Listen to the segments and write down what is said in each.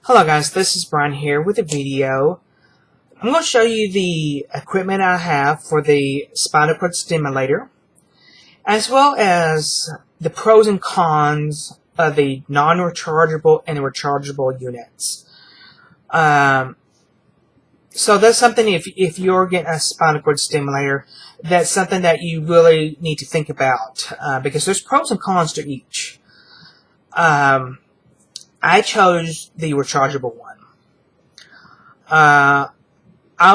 Hello guys, this is Brian here with a video. I'm going to show you the equipment I have for the spinal cord stimulator, as well as the pros and cons of the non-rechargeable and rechargeable units. So that's something, if you're getting a spinal cord stimulator, that's something that you really need to think about, because there's pros and cons to each. I chose the rechargeable one. I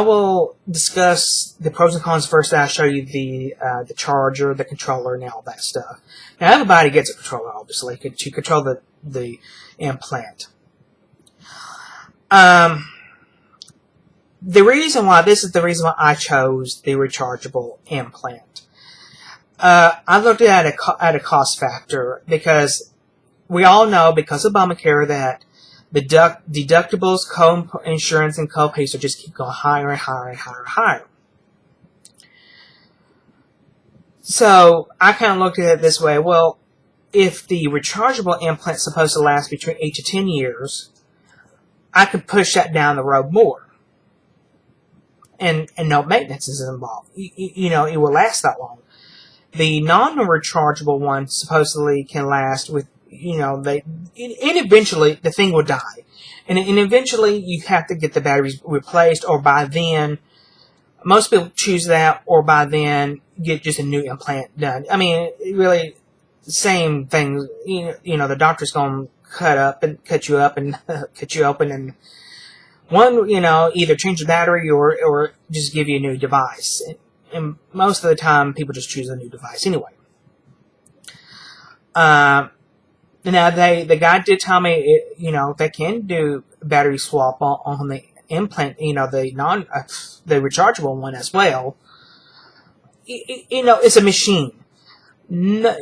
will discuss the pros and cons first. I'll show you the charger, the controller, and all that stuff. Now, everybody gets a controller, obviously, to control the implant. This is the reason why I chose the rechargeable implant. I looked at a cost factor, because we all know, because of Obamacare, that the deductibles, co-insurance, and co-pays will just keep going higher and higher and higher and higher. So I kind of looked at it this way. Well, if the rechargeable implant is supposed to last between 8 to 10 years, I could push that down the road more. And no maintenance is involved. You know, it will last that long. The non-rechargeable one supposedly can last with, and eventually the thing will die. And eventually you have to get the batteries replaced, or by then, most people choose that, or by then get just a new implant done. I mean, really, same thing. The doctor's going to cut you up and cut you open, and one, either change the battery or just give you a new device. And most of the time, people just choose a new device anyway. Now, the guy did tell me, they can do battery swap on the implant, the rechargeable one as well. It's a machine. No,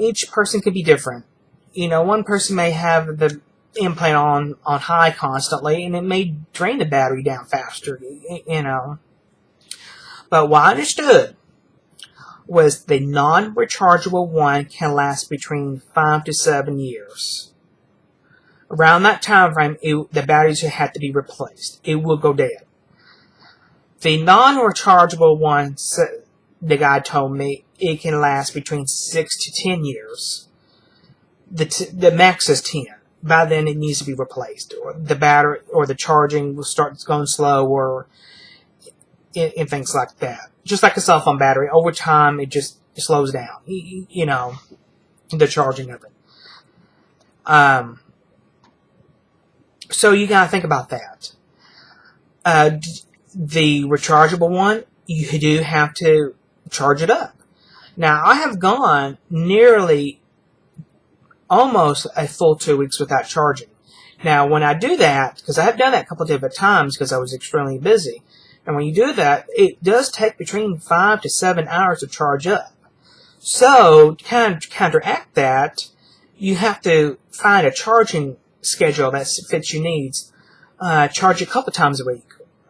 each person could be different. One person may have the implant on high constantly, and it may drain the battery down faster, But what I understood was the non-rechargeable one can last between 5 to 7 years. Around that time frame, the batteries have to be replaced. It will go dead. The non-rechargeable one, the guy told me, it can last between 6 to 10 years. The max is 10. By then, it needs to be replaced, or the battery or the charging will start going slow, or in things like that. Just like a cell phone battery, over time it slows down. The charging of it. So you gotta think about that. The rechargeable one, you do have to charge it up. Now, I have gone nearly almost a full 2 weeks without charging. Now, when I do that, because I have done that a couple of different times because I was extremely busy, and when you do that, it does take between 5 to 7 hours to charge up. So, to kind of counteract that, you have to find a charging schedule that fits your needs. Charge a couple times a week,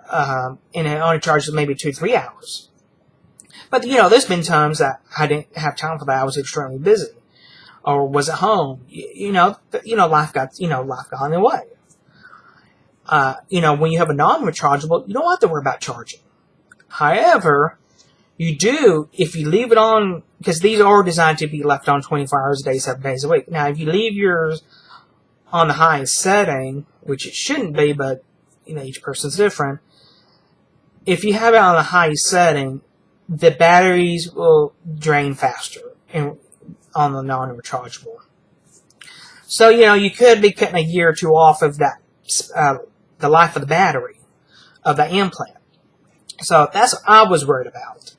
and it only charges maybe 2 to 3 hours. But, there's been times that I didn't have time for that. I was extremely busy, or was at home. Life got in the way. When you have a non-rechargeable, you don't have to worry about charging. However, you do if you leave it on, because these are designed to be left on 24 hours a day, 7 days a week. Now, if you leave yours on the highest setting, which it shouldn't be, but, each person's different. If you have it on the highest setting, the batteries will drain faster on the non-rechargeable. So, you could be cutting a year or two off of that, the life of the battery of the implant. So that's what I was worried about.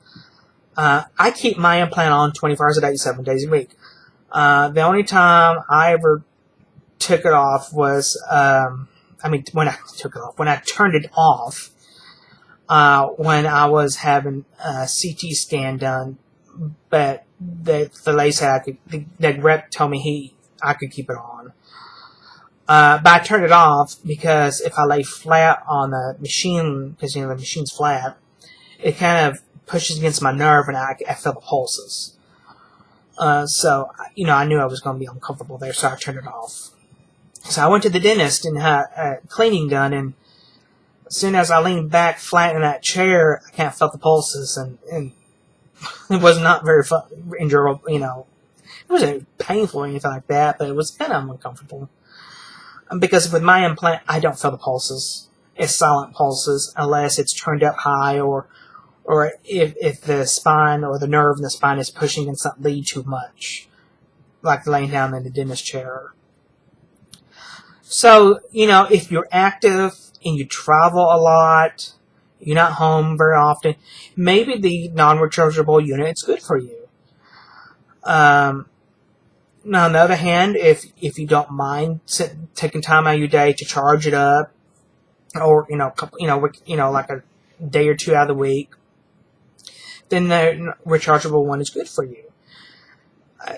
I keep my implant on 24 hours a day, 7 days a week. The only time I ever took it off was, when I turned it off, when I was having a CT scan done, but the lady said the rep told me I could keep it on. But I turned it off because if I lay flat on the machine, because the machine's flat, it kind of pushes against my nerve, and I feel the pulses. So I knew I was going to be uncomfortable there, so I turned it off. So I went to the dentist and had cleaning done, and as soon as I leaned back flat in that chair, I kind of felt the pulses, and it was not very enjoyable, you know. It wasn't painful or anything like that, but it was kind of uncomfortable. Because with my implant, I don't feel the pulses. It's silent pulses unless it's turned up high, or if the spine or the nerve in the spine is pushing against that lead too much, like laying down in the dentist chair. So, you know, if you're active and you travel a lot, you're not home very often, maybe the non-rechargeable unit is good for you. Now, on the other hand, if you don't mind taking time out of your day to charge it up, or like a day or two out of the week, then the rechargeable one is good for you.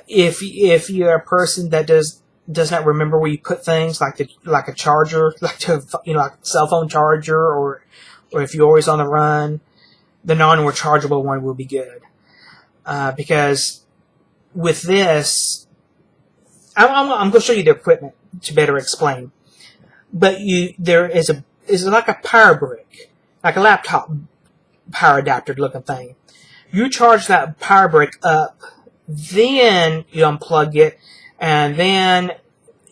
If you're a person that does not remember where you put things, like a charger, like a cell phone charger, or if you're always on the run, the non-rechargeable one will be good. Because with this, I'm going to show you the equipment to better explain. But there is like a power brick, like a laptop power adapter looking thing. You charge that power brick up, then you unplug it, and then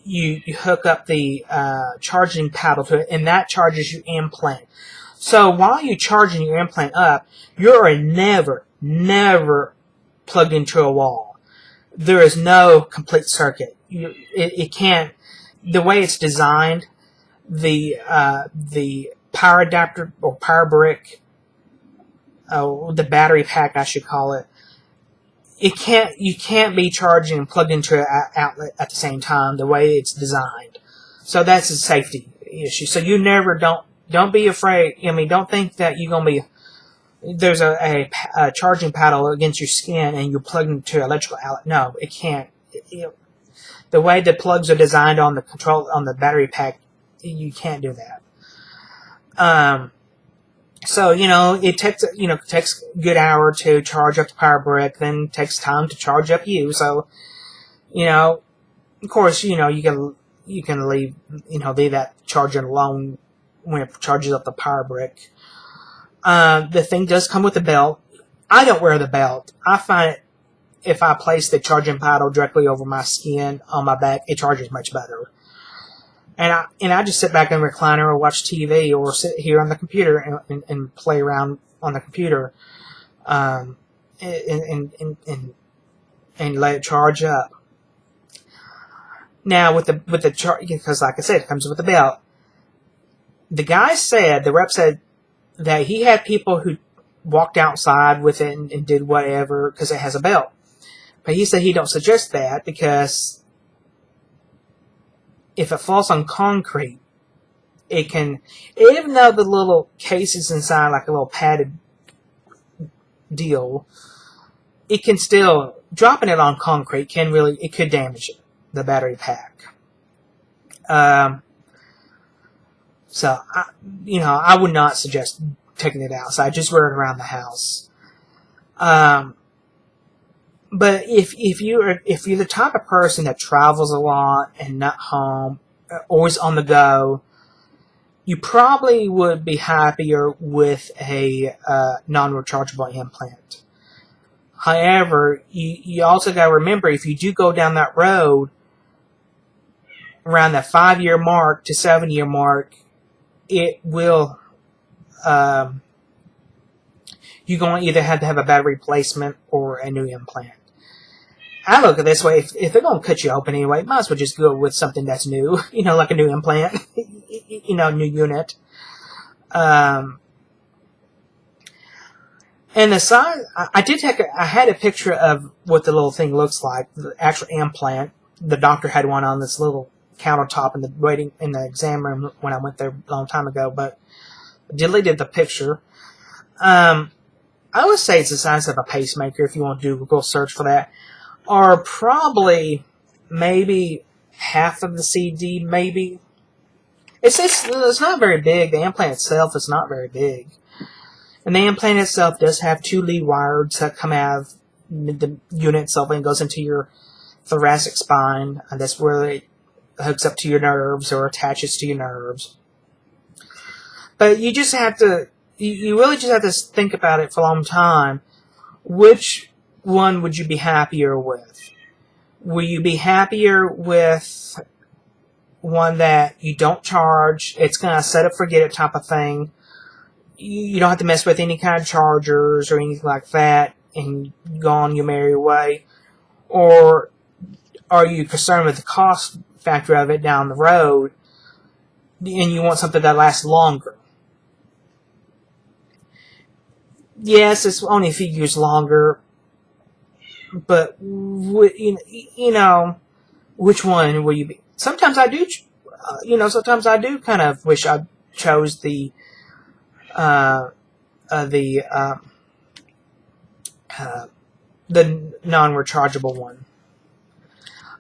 you hook up the charging paddle to it, and that charges your implant. So while you're charging your implant up, you're never plugged into a wall. There is no complete circuit. It can't. The way it's designed, the power adapter or power brick, the battery pack, I should call it. You can't be charging and plugged into an outlet at the same time. The way it's designed, so that's a safety issue. So you never don't be afraid. I mean, don't think that you're gonna be. There's a charging paddle against your skin and you're plugged into an electrical outlet. No, it can't. The way the plugs are designed on the battery pack, you can't do that. So, you know, it takes a good hour to charge up the power brick, then it takes time to charge up you. So, you know, of course, you know, you can leave that charger alone when it charges up the power brick. The thing does come with a belt. I don't wear the belt. I find it, if I place the charging paddle directly over my skin on my back, it charges much better. And I just sit back in the recliner or watch TV or sit here on the computer and play around on the computer, and let it charge up. Now with the charge, because like I said, it comes with a belt. The rep said that he had people who walked outside with it and did whatever because it has a belt. But he said he don't suggest that because if it falls on concrete, it can, even though the little case is inside like a little padded deal, it can still, dropping it on concrete it could damage the battery pack. So, I would not suggest taking it outside. Just wear it around the house. But if you're the type of person that travels a lot and not home, always on the go, you probably would be happier with a non-rechargeable implant. However, you also got to remember, if you do go down that road around the 5-year mark to 7-year mark, it will you're going to either have to have a battery replacement or a new implant. I look at it this way, if they're going to cut you open anyway, might as well just go with something that's new, like a new implant, new unit. And the size, I had a picture of what the little thing looks like, the actual implant. The doctor had one on this little countertop in the exam room when I went there a long time ago, but deleted the picture. I would say it's the size of a pacemaker if you want to do a Google search for that. Or probably maybe half of the CD, maybe. It's not very big. The implant itself is not very big. And the implant itself does have 2 lead wires that come out of the unit itself and goes into your thoracic spine. And that's where hooks up to your nerves or attaches to your nerves. But you just have to, you really just have to think about it for a long time. Which one would you be happier with? Will you be happier with one that you don't charge? It's kind of set up forget it type of thing. You don't have to mess with any kind of chargers or anything like that, and go on your merry way. Or are you concerned with the cost factor of it down the road, and you want something that lasts longer? Yes, it's only a few years longer, but you know, which one will you be? Sometimes I do, sometimes I do kind of wish I chose the non-rechargeable one.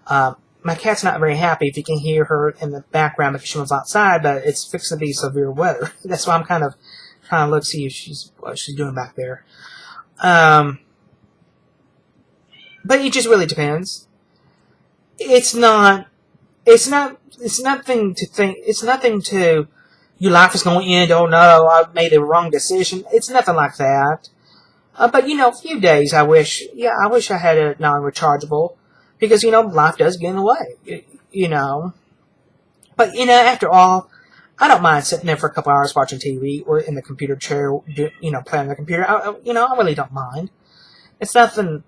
My cat's not very happy, if you can hear her in the background, because she was outside, but it's fixing to be severe weather. That's why I'm kind of trying to look, see if what she's doing back there. But it just really depends. It's nothing to think, it's nothing to, your life is going to end, oh no, I made the wrong decision. It's nothing like that. But a few days I wish I had a non-rechargeable, because, life does get in the way, But, after all, I don't mind sitting there for a couple hours watching TV or in the computer chair, playing on the computer. I really don't mind. It's nothing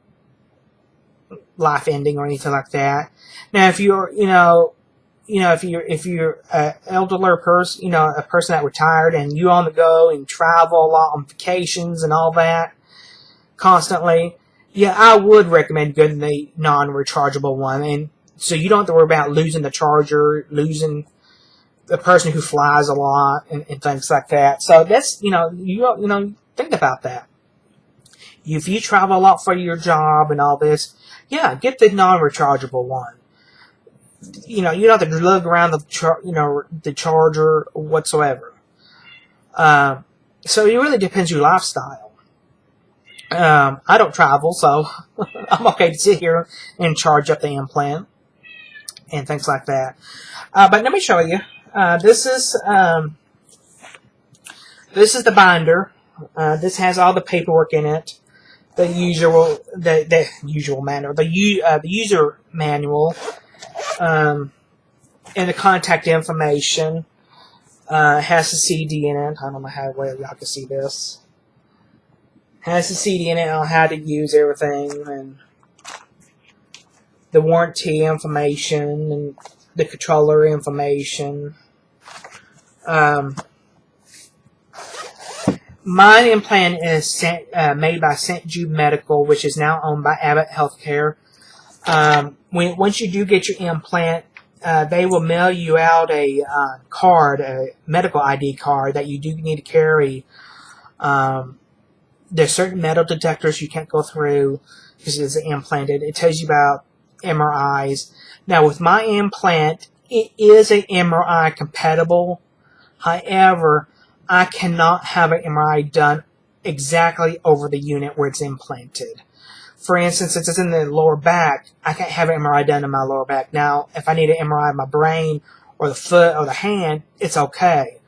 life-ending or anything like that. Now, if you're, if you're an elderly person, a person that retired and you on the go and travel a lot on vacations and all that constantly, yeah, I would recommend getting the non-rechargeable one, and so you don't have to worry about losing the charger, losing the person who flies a lot and things like that. So that's, think about that. If you travel a lot for your job and all this, yeah, get the non-rechargeable one. You don't have to lug around the charger whatsoever. So it really depends your lifestyle. I don't travel, so I'm okay to sit here and charge up the implant and things like that. But let me show you. This is the binder. This has all the paperwork in it. The user manual, and the contact information. Has a CD in it. I don't know how well y'all can see this. Has a CD in it on how to use everything, and the warranty information, and the controller information. My implant is made by St. Jude Medical, which is now owned by Abbott Healthcare. Once you do get your implant, they will mail you out a card, a medical ID card that you do need to carry. There's certain metal detectors you can't go through because it's implanted. It tells you about MRIs. Now, with my implant, it is a MRI compatible. However, I cannot have an MRI done exactly over the unit where it's implanted. For instance, since it's in the lower back, I can't have an MRI done in my lower back. Now, if I need an MRI of my brain or the foot or the hand, it's okay.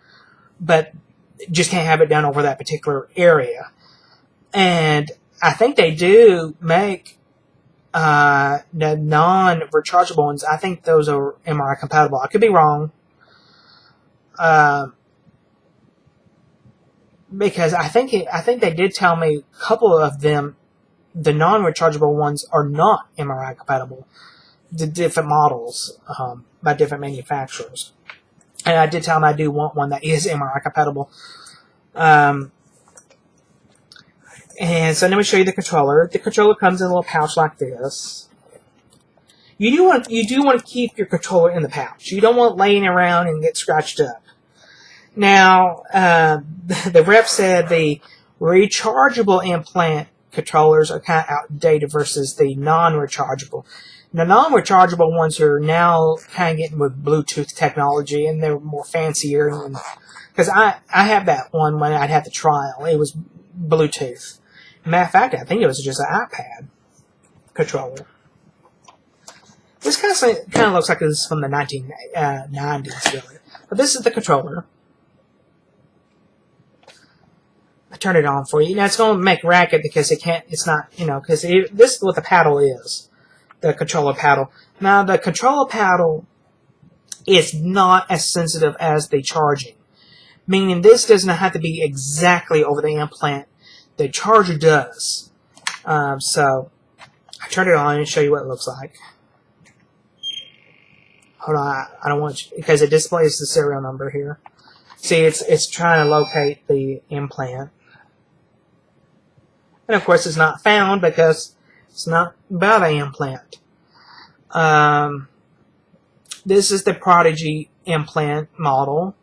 But just can't have it done over that particular area. And I think they do make the non-rechargeable ones. I think those are MRI compatible. I could be wrong. Because I think they did tell me a couple of them, the non-rechargeable ones are not MRI compatible. The different models by different manufacturers. And I did tell them I do want one that is MRI compatible. And so let me show you the controller. The controller comes in a little pouch like this. You do want to keep your controller in the pouch. You don't want it laying around and get scratched up. Now, the rep said the rechargeable implant controllers are kind of outdated versus the non-rechargeable. The non-rechargeable ones are now kind of getting with Bluetooth technology, and they're more fancier. Because I have that one when I'd had the trial. It was Bluetooth. Matter of fact, I think it was just an iPad controller. This kind of looks like it's from the 1990s, really. But this is the controller. I turn it on for you. Now it's going to make racket because it's not, because this is what the paddle is. The controller paddle. Now the controller paddle is not as sensitive as the charging. Meaning this doesn't have to be exactly over the implant. The charger does. So I turn it on and show you what it looks like. Hold on, I don't want you, because it displays the serial number here. See, it's trying to locate the implant. And of course it's not found because it's not about an implant. This is the Prodigy implant model.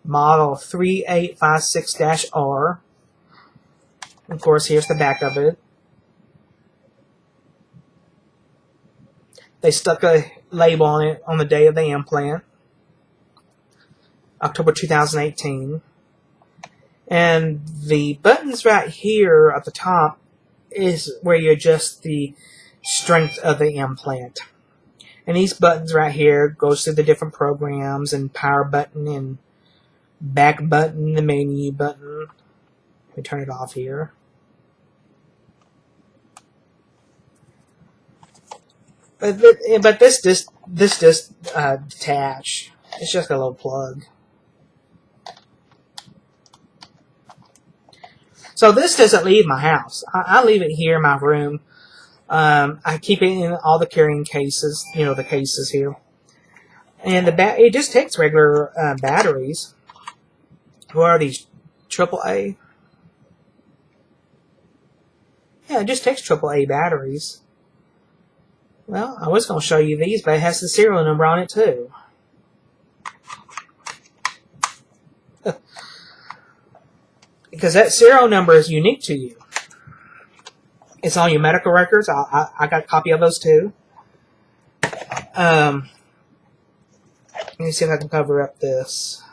Model 3856-R. Of course, here's the back of it. They stuck a label on it on the day of the implant, October 2018. And the buttons right here at the top is where you adjust the strength of the implant. And these buttons right here goes through the different programs and power button and back button, the menu button. Let me turn it off here. But this just detach. It's just a little plug. So this doesn't leave my house. I leave it here in my room. I keep it in all the carrying cases. The cases here. And it just takes regular batteries. What are these? AAA? Yeah, it just takes AAA batteries. Well, I was going to show you these, but it has the serial number on it too. Because that serial number is unique to you. It's on your medical records. I got a copy of those too. Let me see if I can cover up this.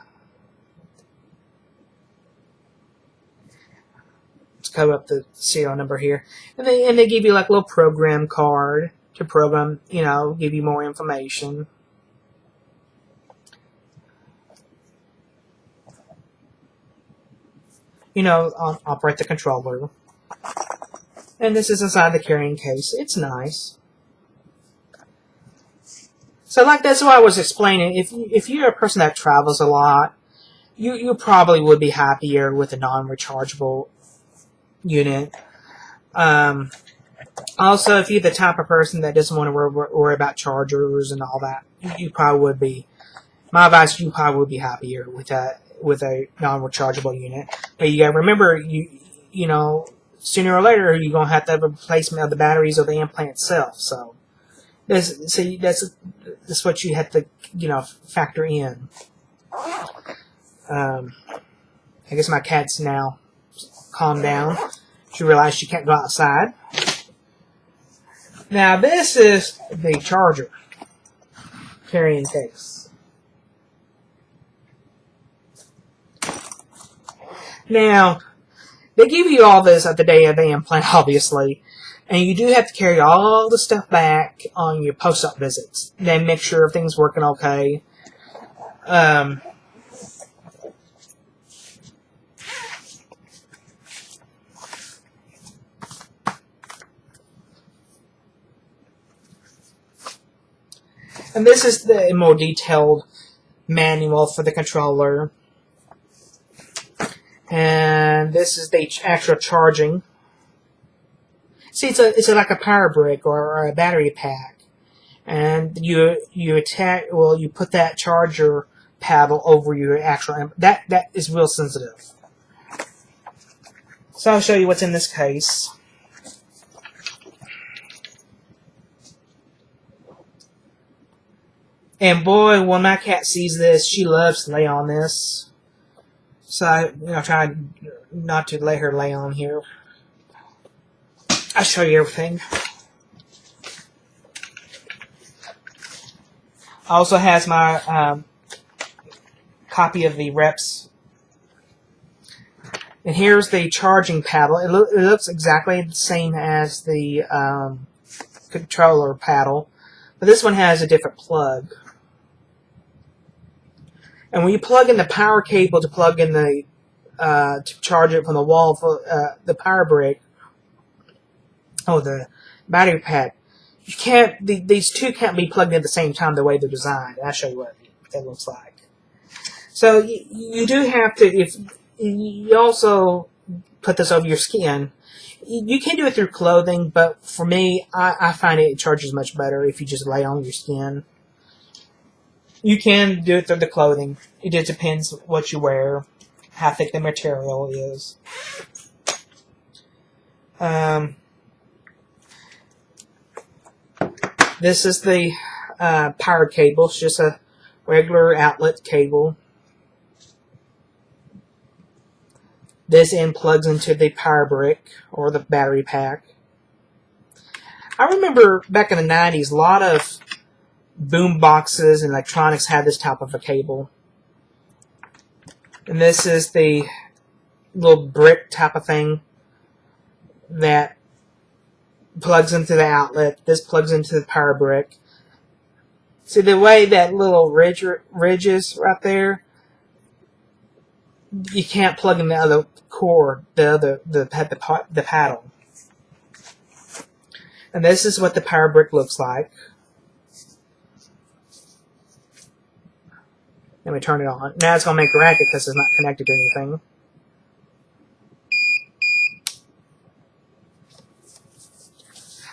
Let's cover up the serial number here. And they give you like a little program card to program, give you more information. Operate the controller. And this is inside the carrying case. It's nice. So that's what I was explaining. If you're a person that travels a lot, you probably would be happier with a non-rechargeable unit. Also, if you're the type of person that doesn't want to worry about chargers and all that, you probably would be. My advice, you probably would be happier with a non-rechargeable unit. But you got to remember, sooner or later you're gonna have to have a replacement of the batteries or the implant itself. So that's what you have to factor in. I guess my cat's now calmed down. She realized she can't go outside. Now this is the charger carrying case. Now, they give you all this at the day of the implant, obviously, and you do have to carry all the stuff back on your post-op visits. Then make sure everything's working okay. And this is the more detailed manual for the controller. And this is the actual charging. See, it's like a power brick or a battery pack, and you put that charger paddle over your actual. That is real sensitive. So I'll show you what's in this case. And boy, when my cat sees this, she loves to lay on this. So I try not to let her lay on here. I'll show you everything. Also has my copy of the reps. And here's the charging paddle. It looks exactly the same as the controller paddle, But this one has a different plug. And when you plug in the power cable to plug in the to charge it from the wall for the power brick, the battery pack, you can't. These two can't be plugged in at the same time the way they're designed. I'll show you what that looks like. So you do have to. If you also put this over your skin, you can do it through clothing, but for me, I find it charges much better if you just lay on your skin. You can do it through the clothing. It just depends what you wear, how thick the material is. This is the power cable. It's just a regular outlet cable. This end plugs into the power brick or the battery pack. I remember back in the 90s, a lot of boom boxes and electronics had this type of a cable. And this is the little brick type of thing that plugs into the outlet. This plugs into the power brick. See the way that little ridge is right there? You can't plug in the other cord, the paddle. And this is what the power brick looks like. Let me turn it on. Now it's going to make a racket because it's not connected to anything.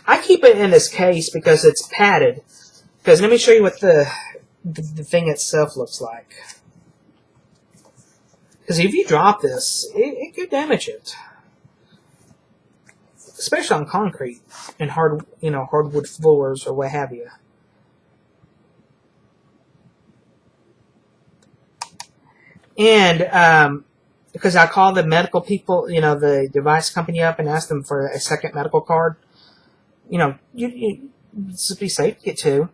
I keep it in this case because it's padded. Because let me show you what the thing itself looks like. Because if you drop this, it could damage it, especially on concrete and hardwood floors or what have you. And because I called the medical people, the device company up and asked them for a second medical card. You just be safe to get to.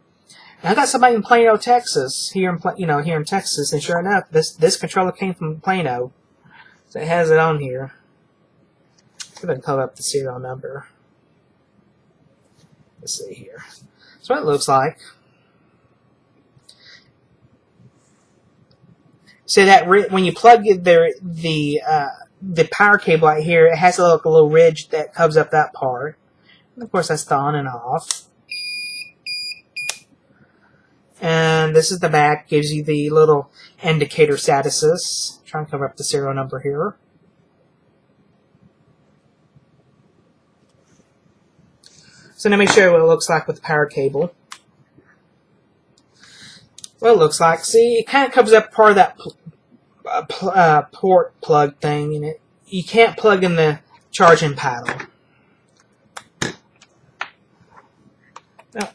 And I got somebody in Plano, Texas, here in Texas, and sure enough, this controller came from Plano, so it has it on here. I'm going to call up the serial number. Let's see here. That's what it looks like. So that when you plug the power cable right here, it has a little ridge that covers up that part. And of course, that's the on and off. And this is the back, gives you the little indicator statuses. Try and cover up the serial number here. So let me show you what it looks like with the power cable. What it looks like, see, it kind of covers up part of that port plug thing, and you can't plug in the charging paddle.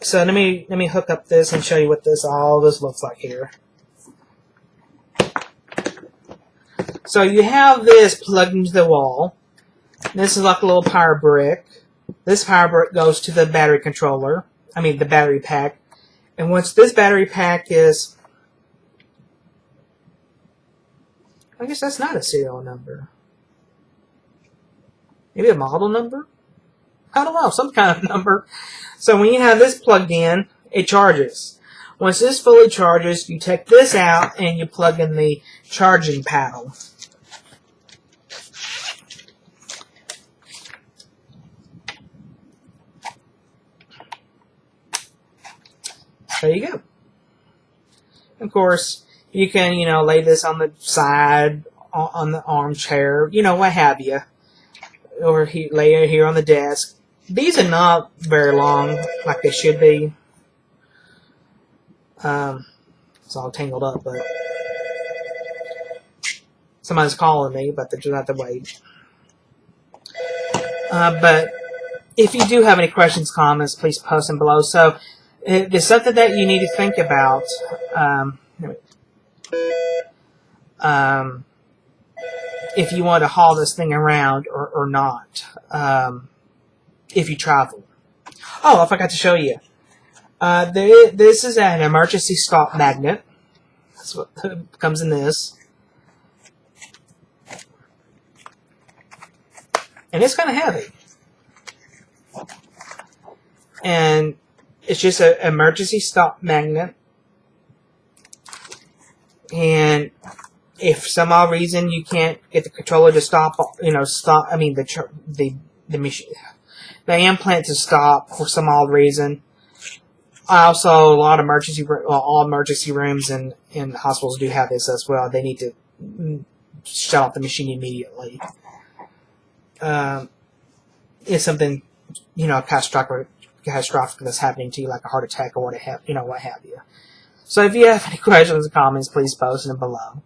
So let me hook up this and show you what all this looks like here. So you have this plugged into the wall. This is like a little power brick. This power brick goes to the battery controller. The battery pack. And once this battery pack is, I guess that's not a serial number. Maybe a model number? I don't know, some kind of number. So when you have this plugged in, it charges. Once this fully charges, you take this out and you plug in the charging paddle. There you go. Of course, you can, lay this on the side, on the armchair, what have you. Or lay it here on the desk. These are not very long, like they should be. It's all tangled up, but somebody's calling me, but they just have to wait. But if you do have any questions, comments, please post them below. So, there's something that you need to think about. If you want to haul this thing around or not. If you travel. Oh, I forgot to show you. This is an emergency stop magnet. That's what comes in this. And it's kind of heavy. And It's just an emergency stop magnet. And if some odd reason you can't get the controller to stop, the machine, the implant to stop for some odd reason. Also, a lot of all emergency rooms in hospitals do have this as well. They need to shut off the machine immediately. It's something, catastrophic that's happening to you, like a heart attack or what have you. So if you have any questions or comments, please post them below.